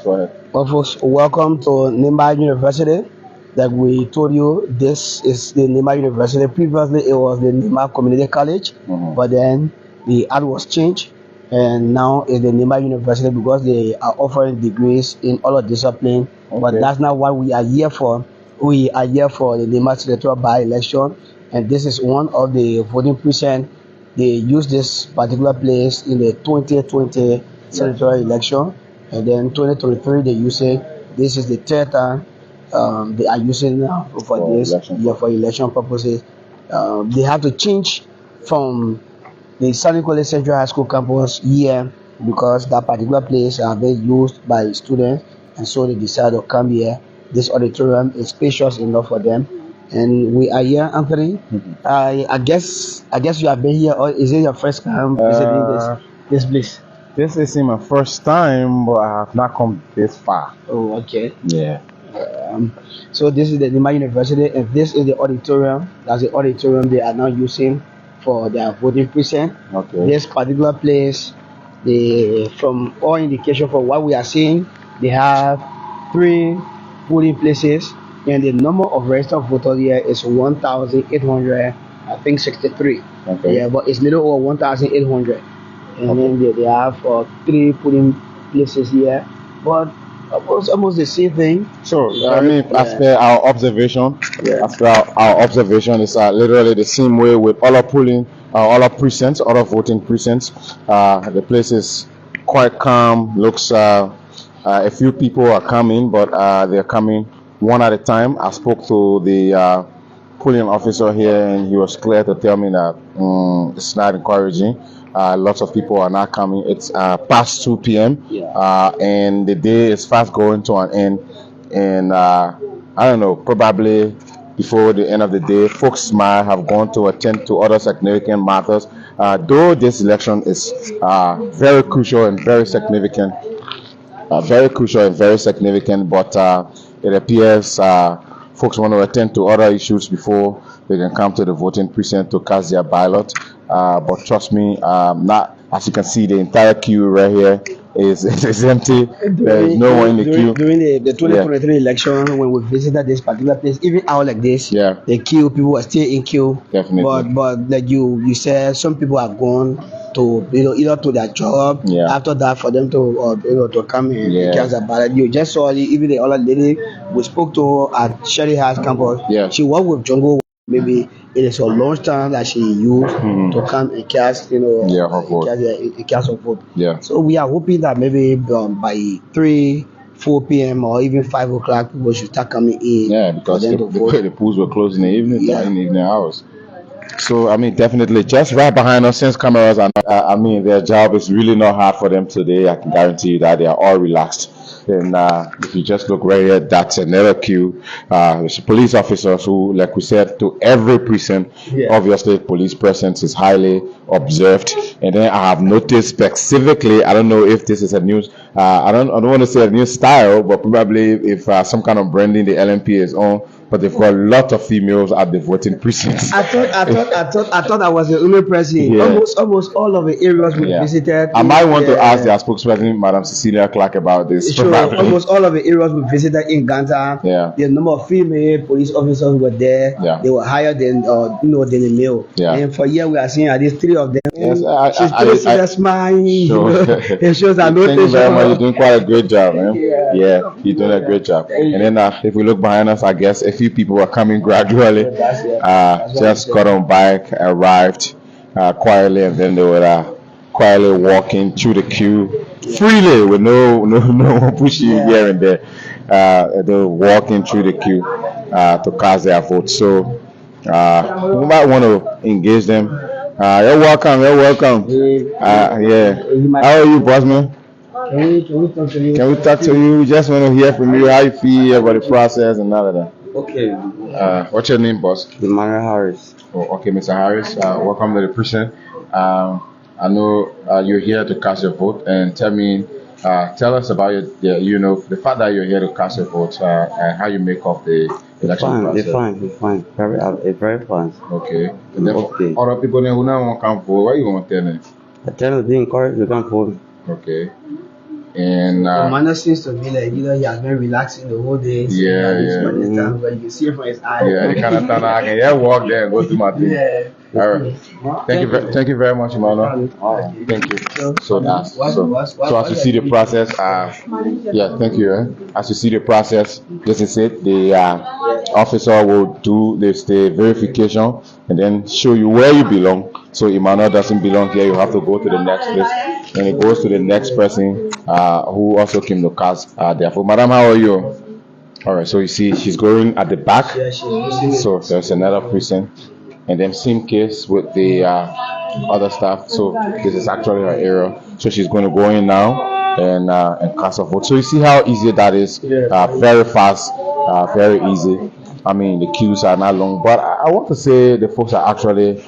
go ahead. Well, folks, welcome to Nimba University. Like we told you, this is the Nimba University. Previously, it was the Nimba Community College, but then the ad was changed, and now it's the Nimba University because they are offering degrees in all of discipline. But Okay. that's not what we are here for. We are here for the Nimba senatorial by-election, and this is one of the voting precinct. They use this particular place in the 2020 senatorial election, and then 2023 they use it. This is the third time they are using now for this election year for election purposes. They have to change from the Sanniquelle Central High School campus here because that particular place are being used by students, and so they decided to come here. This auditorium is spacious enough for them, and we are here, Anthony. I guess you have been here, or is it your first time visiting this place? This is my first time, but I have not come this far. Oh, okay. Yeah. So this is the Nimba University, and this is the auditorium. That's the auditorium they are now using for their voting precinct. Okay. This particular place, from all indication from what we are seeing, they have 3 polling places, and the number of registered voters here is 1,800, I think 63. Okay. Yeah, but it's little over 1,800, and then they have 3 polling places here, but almost the same thing. So I mean, as per our observation, is literally the same way with all our polling, all our precincts, all our voting precincts. The place is quite calm. Looks a few people are coming, but they're coming one at a time. I spoke to the polling officer here, and he was clear to tell me that it's not encouraging. Lots of people are not coming. It's past 2 p.m. And the day is fast going to an end. And I don't know, probably before the end of the day, folks might have gone to attend to other significant matters. Though this election is very crucial and very significant, but it appears folks want to attend to other issues before they can come to the voting precinct to cast their ballot. But trust me, not as you can see, the entire queue right here is empty. There's no one in the queue. During the 2023 election, when we visited this particular place, even out like this, Yeah. the queue, people were still in queue. Definitely. But like you said, some people are gone to either to their job. Yeah. After that, for them to to come in Yeah. cast their ballot. You just saw even the other lady we spoke to at Sherry House campus. Yeah. She worked with Jungle. Maybe it is a lunch time that she used to come and cast, her vote. Cast her vote. Yeah. So we are hoping that maybe by 4 p.m. or even 5 o'clock, people should start coming in. Yeah, because the pools were closed in the evening, in the evening hours. So I mean, definitely, just right behind us, since cameras are not, I mean, their job is really not hard for them today. I can guarantee you that they are all relaxed. And if you just look right here, that's another queue. There's police officers who, like we said, to every precinct. Yeah. Obviously, police presence is highly observed. And then I have noticed specifically, I don't know if this is a new, I don't want to say a new style, but probably if some kind of branding the LMP is on. But they've got a lot of females at the voting precincts. I thought I was the only person. Yeah. Almost all of the areas we visited. I might want to ask their spokesperson, Madam Cecilia Clark, about this. Sure. Almost all of the areas we visited in Ghana. Yeah. The number of female police officers were there. Yeah. They were higher than the male. Yeah. And for here we are seeing at least 3 of them. Yes, She's still smiling. Sure. It shows that Thank you very much. You're doing quite a great job, man. Yeah. You're doing a great job. And then if we look behind us, I guess a few people are coming gradually. Just got on bike, arrived quietly, and then they were quietly walking through the queue freely with no one pushing you here and there. They were walking through the queue to cast their vote. So we might want to engage them. You're welcome. Yeah. How are you, boss man? Can we talk to you? We just want to hear from you how you feel about the process and all of that. Okay. What's your name, boss? Emmanuel Harris. Oh, okay, Mr. Harris. Welcome to the precinct. I know you're here to cast your vote, and tell us about the fact that you're here to cast your vote and how you make of the election process. It's fine. It's very fun. Okay. And then for other people who now want to come vote, what you want to tell them? I tell them to be encouraged to come forward. Okay. And The manner seems to be like, he has been relaxing the whole day. So Yeah, he's yeah. spending his time, but you can see it from his eyes. yeah, the kind of time I can walk there and go to my thing. Yeah. All right. Thank you very much, Emmanuel. Thank you. So as you see the process, yeah, thank you. As you see the process, this is it. The officer will do this the verification and then show you where you belong. So Emmanuel doesn't belong here. You have to go to the next place, and it goes to the next person who also came to cast. Therefore, Madam, how are you? All right. So you see, she's going at the back. Yeah, she's So there's another precinct, and then same case with the other staff. So this is actually her area. So she's going to go in now and cast a vote. So you see how easy that is. Very fast, very easy. I mean, the queues are not long, but I want to say the folks are actually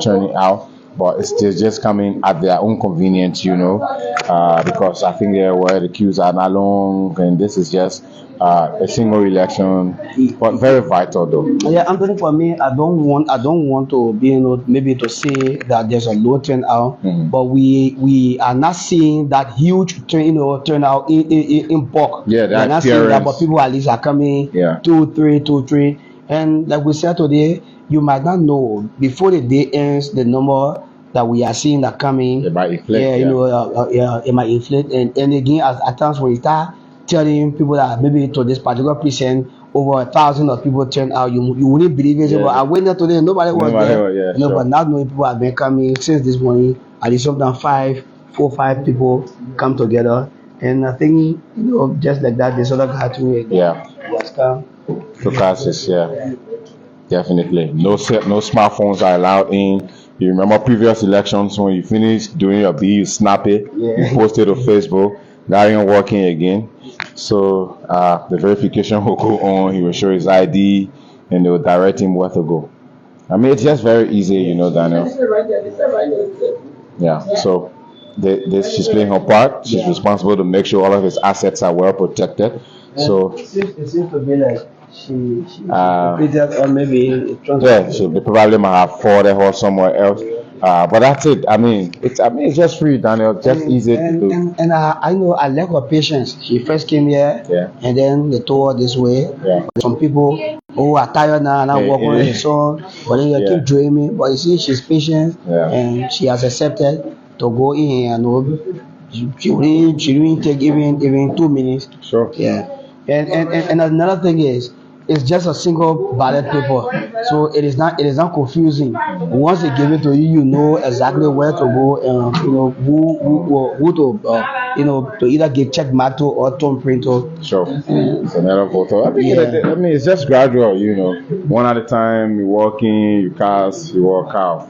churning out. But it's just coming at their own convenience, because I think where the queues are not long, and this is just a single election, but very vital though. Yeah, Anthony, for me, I don't want to be, maybe to say that there's a low turnout, but we are not seeing that huge turnout in bulk. Yeah, we are not seeing that, but people at least are coming. Yeah. 2, 3, and like we said today, you might not know before the day ends the number that we are seeing that coming. It might inflate. It might inflate, and again, at times when you start telling people that maybe to this particular precinct over 1,000 of people turn out, you wouldn't believe it. Yeah. But I went there today, nobody was there. Yeah, Sure. sure. But now knowing people have been coming since this morning, at least sometimes 4 or 5 people come together, and I think just like that, this other guy too. Yeah. Was come. To classes, yeah. Definitely. No smartphones are allowed in. You remember previous elections when you finish doing your bill, you snap it, you post it on Facebook. That ain't working again. So the verification will go on. He will show his ID, and they will direct him where to go. I mean, it's just very easy, Daniel. Yeah. So she's playing her part. She's responsible to make sure all of his assets are well protected. So it seems to be like she completed, or maybe she probably might have forwarded her somewhere else. But that's it. I mean, it's just free, Daniel. Just easy to do. And I know I like her patience. She first came here, and then they told her this way. Yeah. Some people who are tired now and walk on the sun, but then you keep dreaming. But you see, she's patient, and she has accepted to go in and she didn't take even 2 minutes. Sure. Yeah. And another thing is, it's just a single ballot paper, so it is not confusing. Once they give it to you, you know exactly where to go, and who to either give check mark to or thumbprint to. Sure. It's another photo. I mean, it's just gradual, One at a time, you walk in, you cast, you walk out.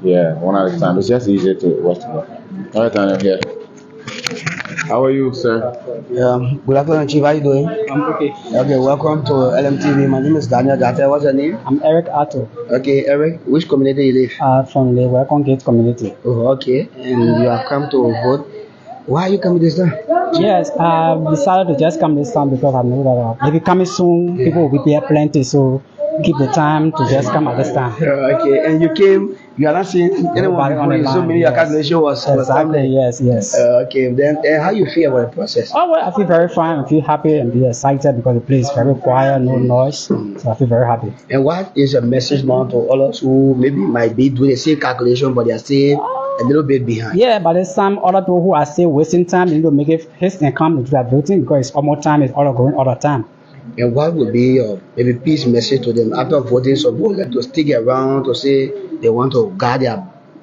Yeah, one at a time. It's just easier to watch. All right, Daniel, here. How are you, sir? Good afternoon, Chief. How are you doing? I'm okay. Okay, welcome to LMTV. My name is Daniel Gata. What's your name? I'm Eric Atto. Okay, Eric. Which community you live? From the Welcome Gate community. Oh, okay. And you have come to vote. Why are you coming this time? Yes, I decided to just come this time because I know that maybe coming soon, people will be here plenty, so keep the time to just come at this time. Okay, and you came. You are not seeing anyone before you. So many your calculation was exactly. Yes. Okay, then how you feel about the process? Oh well, I feel very fine. I feel happy and be excited because the place is very quiet, no noise. So I feel very happy. And what is your message now to all us who maybe might be doing the same calculation, but they are still a little bit behind? Yeah, but there's some other people who are still wasting time. They need to make it haste and come into that voting because it's almost time. It's all going all the time. And what would be your maybe peace message to them after voting? Some people like to stick around to say they want to guard their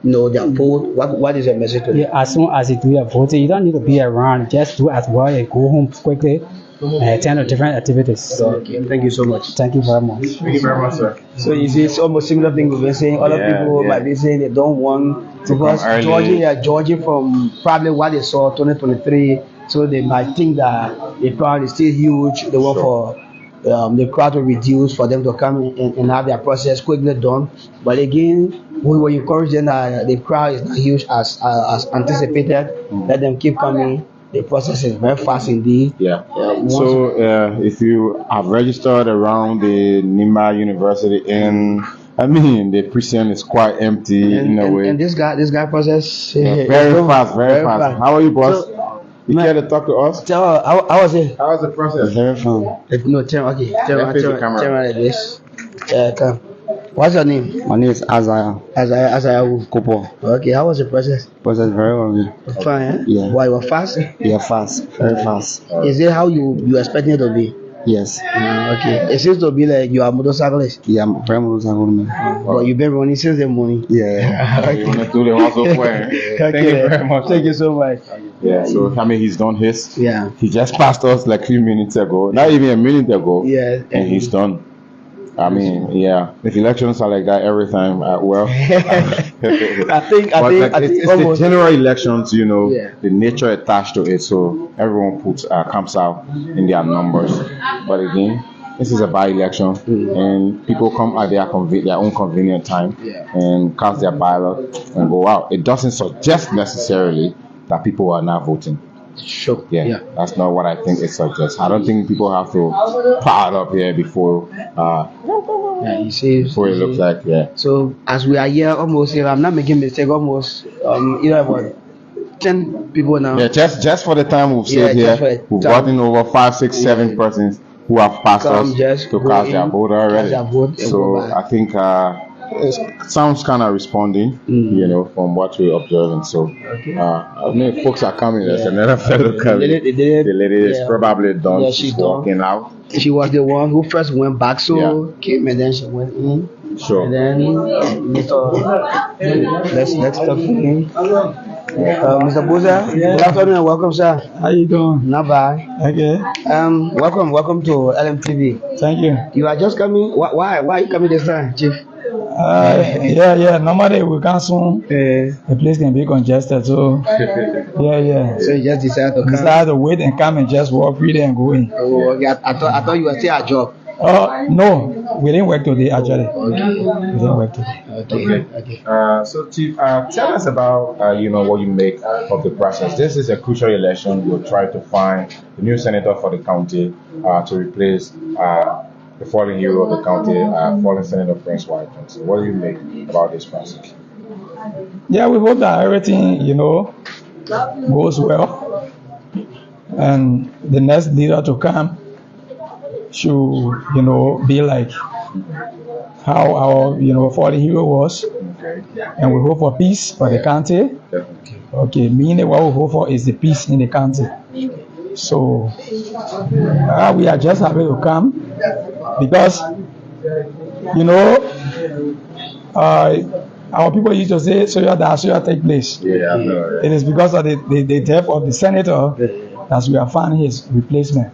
vote. What is your message to them? Yeah, as soon as you do your voting, you don't need to be around. Just do as well and go home quickly and attend to different activities. Okay, thank you so much. Thank you very much. Thank you very much, sir. So you see, it's almost similar thing we've been saying. Other people might be saying they don't want because Georgia from probably what they saw 2023. So they might think that the crowd is still huge. They want for the crowd to reduce for them to come and have their process quickly done. But again, we will encourage them that the crowd is not huge as anticipated. Let them keep coming. The process is very fast indeed. Yeah. So if you have registered around the Nimba University the precinct is quite empty in a way. And this guy process very fast. How are you, boss? You care to talk to us? Tell her, how was it? How was the process? Very fun. No, tell her, okay. Tell her, Face the camera. tell her like this. Yeah, come. What's your name? My name is Azaya Azaya who? Kopo. Okay, how was the process? Process very well. Fine, eh? Yeah. Why, you were fast? Yeah, fast. Very fast. Is it how you expecting it to be? Yes. Okay. It seems to be like you are a motorcyclist. Yeah, I'm very motorcycle man. But you've been running since the morning. Yeah. You want to do the hustle for him. Thank you very much. Thank you so much. Yeah, so I mean, he's done his. Yeah. He just passed us like a few minutes ago, not even a minute ago. Yeah. And he's done. I mean, yeah, if elections are like that every time, well, I think it's the almost. general elections, you know, Yeah. the nature attached to it, so everyone comes out in their numbers. But again, this is a by-election, and people come at their own convenient time and cast their ballot and go out. It doesn't suggest necessarily that people are not voting. Sure. Yeah, that's not what I think it suggests. I don't think people have to pile up here before You see. before it looks like So as we are here, almost, if I'm not making mistake, almost about 10 people now. Yeah, just for the time we've stayed just for here, the we've time. gotten over 5, 6, 7 persons who have passed Come us just to go cast in, their vote already. cast their vote and go So back. I think it sounds kind of responding, you know, from what we're observing. So I mean, folks are coming. There's another fellow coming. The lady is probably done. Yeah, she's she's done. walking out. She was the one who first went back, so Yeah. came and then she went in. Sure. And then later, let's talk to him. Mr. Boza, good afternoon and welcome, sir. How you doing? Not bad. Okay. Welcome to LMTV. Thank you. You are just coming. Why are you coming this time, Chief? Yeah. Normally we can soon. The place can be congested, so yeah. So you just decided to come. Decided to wait and come and just walk freely and go in. Oh, okay. I thought you were still at job. No, we didn't work today actually. We didn't work today. Okay. So, Chief, tell us about what you make of the process. This is a crucial election. We'll try to find the new senator for the county to replace the fallen hero of the county, fallen Senator Prince Whiteton. So, what do you make about this process? Yeah, we hope that everything goes well, and the next leader to come should be like how our fallen hero was. Okay. And we hope for peace for the county. Definitely. Okay, meaning what we hope for is the peace in the county. So we are just happy to come because our people used to say "Soya da Soya take place." Yeah, I know. Right? It is because of the death of the senator that we are finding his replacement,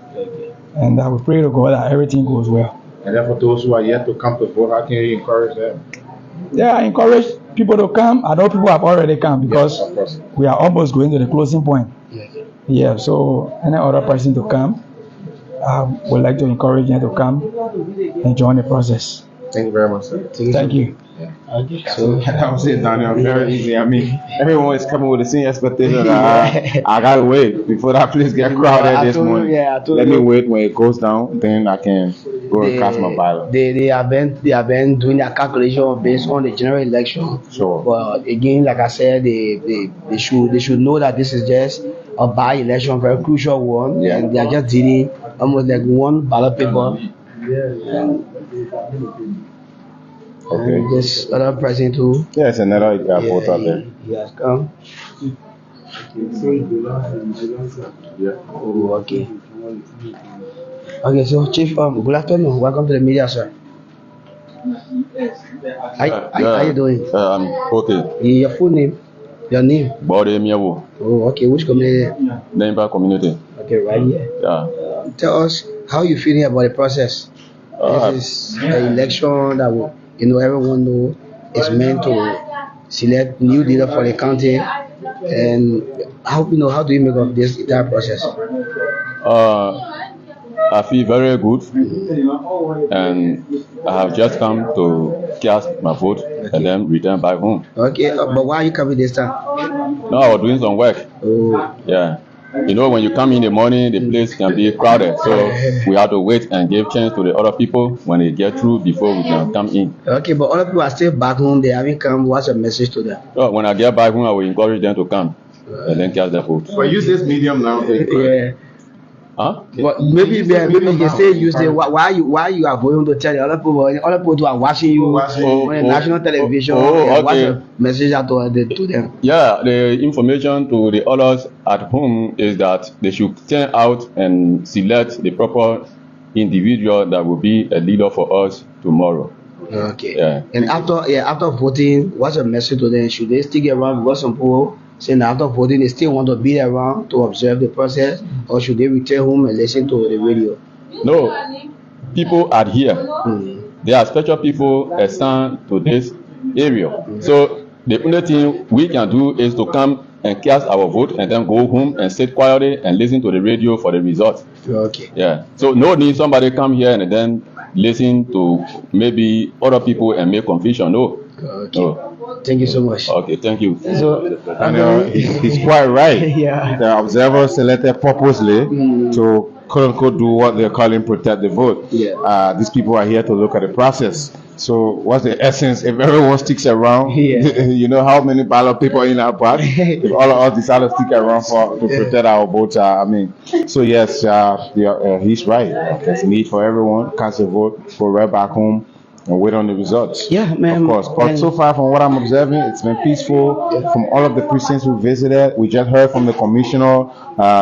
and I will pray to God that everything goes well. And then for those who are yet to come to vote, how can you encourage them? Yeah, I encourage people to come. I know people have already come because Of course. we are almost going to the closing point. Yeah, so any other person to come, I would like to encourage them to come and join the process. Thank you very much, sir. Thank you. So that was it, Daniel. Very easy. I mean, everyone is coming with the same expectation that I gotta wait before that place get crowded this morning. Let me wait when it goes down, then I can go and cast my ballot. They have been doing their calculation based on the general election. Sure. But again, like I said, they should know that this is just a by-election, very crucial one, and they are just dealing almost like one ballot paper. Okay. And this other person too. Yeah, it's another voter there. He has come. Oh, okay. Okay, so Chief, good afternoon. Welcome to the media, sir. How you doing? I'm okay. Your full name? Your name? Bode Miawo, Oh, okay. Which community? Nimba community. Okay, right here. Yeah. Tell us how you feeling about the process. This is an election that will, everyone know is meant to select new leader for the county. And how do you make of this entire process? I feel very good, and I have just come to cast my vote and then return back home. Okay, but why are you coming this time? No, I was doing some work. Oh, Yeah. When you come in the morning, the place can be crowded. So we have to wait and give chance to the other people when they get through before we can come in. okay, but other people are still back home. They haven't come. What's your message to them? So when I get back home, I will encourage them to come. and then cast their vote. But use this medium now. Yeah. Huh? But maybe you can still use the why you are going to tell the other people who are watching you on the national television and watch a message out to them. Yeah, the information to the others at home is that they should turn out and select the proper individual that will be a leader for us tomorrow. Okay. Yeah. And after voting, what's your message to them? Should they stick around because some people saying that after voting they still want to be around to observe the process, or should they return home and listen to the radio? No, people are here. There are special people assigned to this area. So the only thing we can do is to come and cast our vote and then go home and sit quietly and listen to the radio for the results. Okay. Yeah. So no need somebody come here and then listen to maybe other people and make confusion. No. Okay. No. Thank you so much. Okay, thank you. So, And he's quite right. Yeah. The observers selected purposely to quote unquote do what they're calling protect the vote. Yeah. These people are here to look at the process. So what's the essence? If everyone sticks around, you know how many ballot people in our part. If all of us decide to stick around to protect our votes, so yes, he's right. There's need for everyone. Cast a vote, go right back home, and wait on the results. Yeah, man. Of course. But so far, from what I'm observing, it's been peaceful. From all of the precincts we visited, we just heard from the commissioner.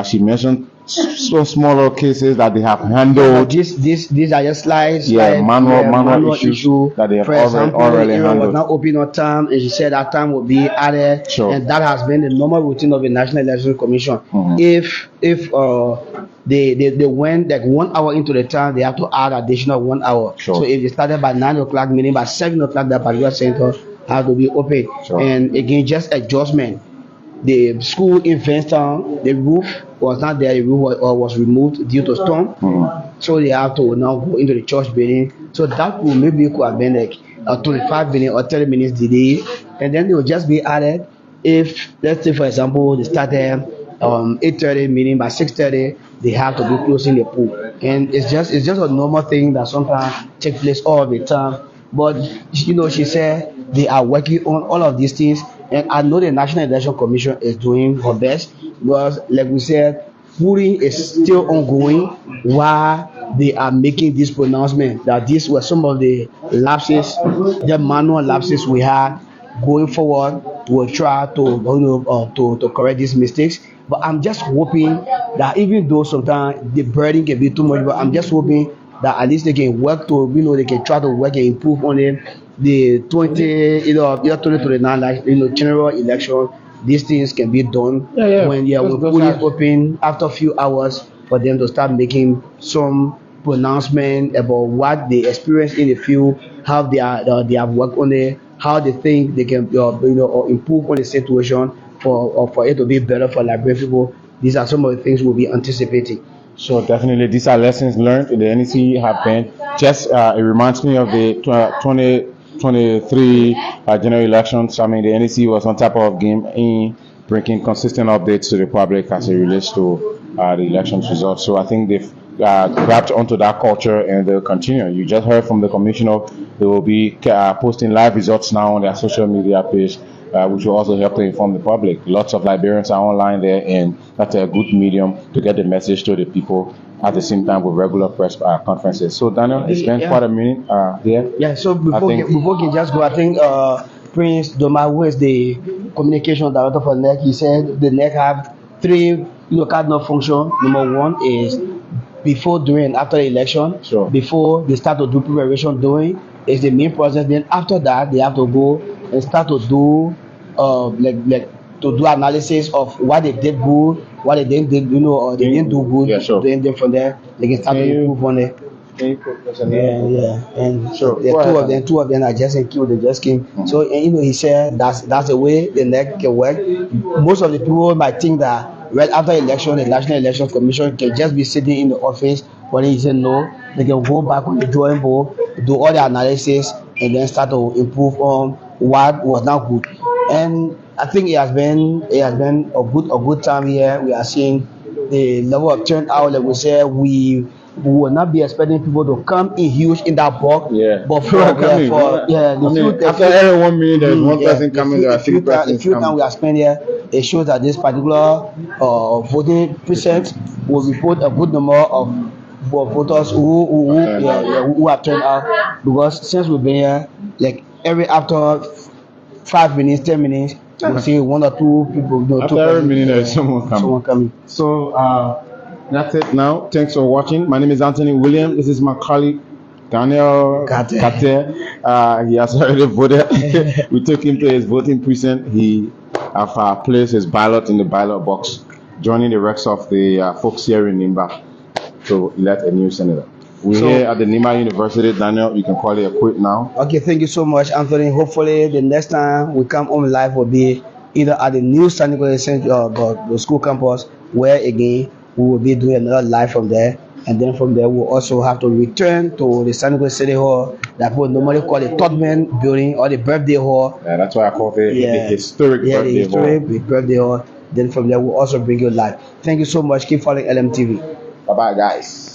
She mentioned so smaller cases that they have handled. These are just slides. Manual issues that they have already handled. Was not open on time, and she said that time will be added, and that has been the normal routine of the National Election Commission. If they went like 1 hour into the time, they have to add additional 1 hour. So if they started by 9 o'clock, meaning by 7 o'clock, that particular center have to be open. And again, just adjustment. The school in Vincetown, the roof was not there. The roof was removed due to storm. So they have to now go into the church building. So that will maybe could have been like a 25 minute or 30 minutes delay, and then they will just be added. If let's say for example they started 8:30, meaning by 6:30 they have to be closing the pool, and it's just a normal thing that sometimes take place all the time. But she said they are working on all of these things, and I know the National Election Commission is doing her best, because like we said, voting is still ongoing while they are making this pronouncement that these were some of the lapses, the manual lapses we had. Going forward, we'll try to correct these mistakes. But I'm just hoping that even though sometimes the burden can be too much, but I'm just hoping that at least they can work to, they can try to work and improve on it. The 2029, general election, these things can be done when we put it open after a few hours for them to start making some pronouncement about what they experience in the field, how they have worked on it, how they think they can or improve on the situation for it to be better for Liberian people. These are some of the things we'll be anticipating. So definitely these are lessons learned. The NEC have been just it reminds me of the 2023 general elections. I mean, the NEC was on top of game in bringing consistent updates to the public as it relates to the elections results. So I think they've grabbed onto that culture and they'll continue. You just heard from the commissioner. They will be posting live results now on their social media page, which will also help to inform the public. Lots of Liberians are online there, and that's a good medium to get the message to the people at the same time with regular press conferences. So Daniel, it's been quite a minute here. Yeah, so before we just go, I think Prince Doma, who is the communication director for NEC, he said the NEC have 3 cardinal functions. Number 1 is before, during, and after the election. Before they start to do preparation, doing is the main process. Then after that, they have to go and start to do to do analysis of what they did good, what they didn't do, or they didn't do good. Then from there they can start to improve on it. And two of them are just in queue. They just came. So he said that's the way the NEC can work. Most of the people might think that right after election, the National Election Commission can just be sitting in the office. But he said no, they can go back on the drawing board, do all the analysis, and then start to improve on what was not good. And I think it has been a good time here. We are seeing the level of turnout. Like we said, we we will not be expecting people to come in huge in that bulk. Yeah. But People are coming. After every 1 minute, there's one person coming. There are three persons the few time coming. we are spending here, it shows that this particular voting precinct will report a good number of voters who have turned out, because since we've been here, like every after 5 minutes, 10 minutes, we see one or two people. After every minute, there's someone coming. So that's it now. Thanks for watching. My name is Anthony William. This is my colleague Daniel Kate. He has already voted. We took him to his voting precinct. He have placed his ballot in the ballot box, joining the rest of the folks here in Nimba to elect a new senator. We're here at the Nimba University. Daniel, you can call it a quit now. Okay, thank you so much, Anthony. Hopefully, the next time we come on live will be either at the new Sanniquelle Center or the school campus, where again we will be doing another live from there. And then from there, we'll also have to return to the Sanniquelle City Hall that people normally call the Todman building or the birthday hall. Yeah, that's why I call it the historic birthday hall. Birthday hall. Then from there, we'll also bring you live. Thank you so much. Keep following LMTV. Bye-bye, guys.